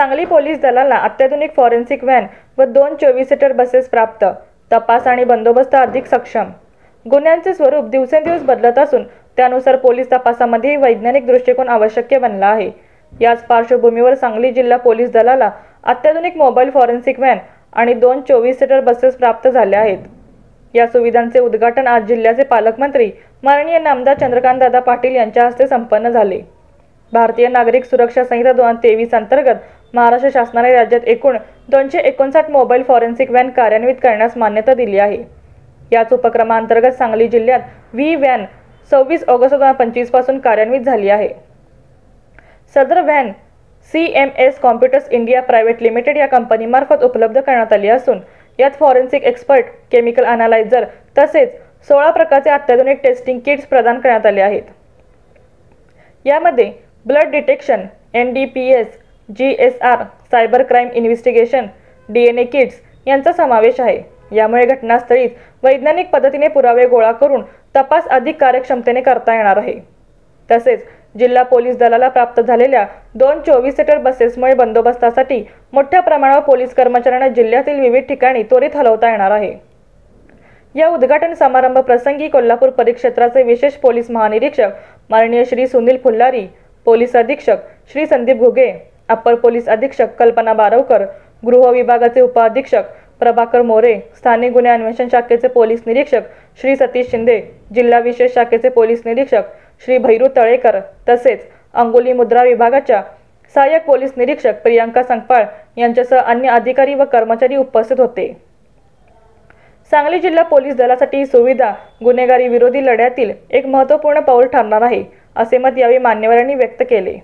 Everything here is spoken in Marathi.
सांगली पोलीस दलाला अत्याधुनिक फॉरेन्सिक व्हॅन व 2 24 सीटर बसेस प्राप्त। तपास आणि बंदोबस्त अधिक सक्षम। गुन्ह्यांचे स्वरूप दिवसेंदिवस बदलत असून त्यानुसार पोलीस तपासामध्ये वैज्ञानिक दृष्टिकोन आवश्यक बनला आहे। याच पार्श्वभूमीवर सांगली जिल्हा पोलीस दलाला अत्याधुनिक मोबाईल फॉरेन्सिक व्हॅन आणि 2 24 सीटर बसेस प्राप्त झाल्या आहेत। या सुविधांचे उद्घाटन आज जिल्ह्याचे पालकमंत्री माननीय नामदार चंद्रकांतदादा पाटील यांच्या हस्ते संपन्न झाले। भारतीय नागरिक सुरक्षा संहिता 2023 अंतर्गत महाराष्ट्र शासनाने राज्यात एकूण 259 मोबाईल फॉरेन्सिक व्हॅन कार्यान्वित करण्यास मान्यता दिली आहे। याच उपक्रमांतर्गत सांगली जिल्ह्यात व्ही व्हॅन 26 ऑगस्ट 2025 पासून कार्यान्वित झाली आहे। सदर van CMS computers India private limited या कंपनीमार्फत उपलब्ध करण्यात आली असून यात फॉरेन्सिक एक्सपर्ट, केमिकल अनालायझर तसेच 16 प्रकारचे अत्याधुनिक टेस्टिंग किट्स प्रदान करण्यात आले आहेत। यामध्ये blood detection, NDPS, GSR, cyber crime investigation, DNA kits यांचा समावेश आहे। यामुळे घटनास्थळीच वैज्ञानिक पद्धतीने पुरावे गोळा करून तपास अधिक कार्यक्षमतेने करता येणार आहे। तसेच जिल्हा पोलीस दलाला प्राप्त झालेल्या 2 24 सीटर बसेसमुळे बंदोबस्तासाठी मोठ्या प्रमाणावर पोलीस कर्मचाऱ्यांना जिल्ह्यातील विविध ठिकाणी त्वरित हलवता येणार आहे। या उद्घाटन समारंभ प्रसंगी कोल्हापूर परिक्षेत्राचे विशेष पोलीस महानिरीक्षक माननीय श्री सुनील फुल्लारी, पोलीस अधीक्षक श्री संदीप घुगे, अप्पर पोलीस अधीक्षक कल्पना बारवकर, गृह विभागाचे उपअधीक्षक प्रभाकर मोरे, स्थानिक गुन्हे अन्वेषण शाखेचे पोलीस निरीक्षक श्री सतीश शिंदे, जिल्हा विशेष शाखेचे पोलीस निरीक्षक श्री भैरू तळेकर तसेच अंगुली मुद्रा विभागाच्या सहाय्यक पोलीस निरीक्षक प्रियांका संकपाळ यांच्यासह अन्य अधिकारी व कर्मचारी उपस्थित होते। सांगली जिल्हा पोलीस दलासाठी ही सुविधा गुन्हेगारी विरोधी लढ्यातील एक महत्त्वपूर्ण पाऊल ठरणार आहे, असे मत यावेळी मान्यवरांनी व्यक्त केले।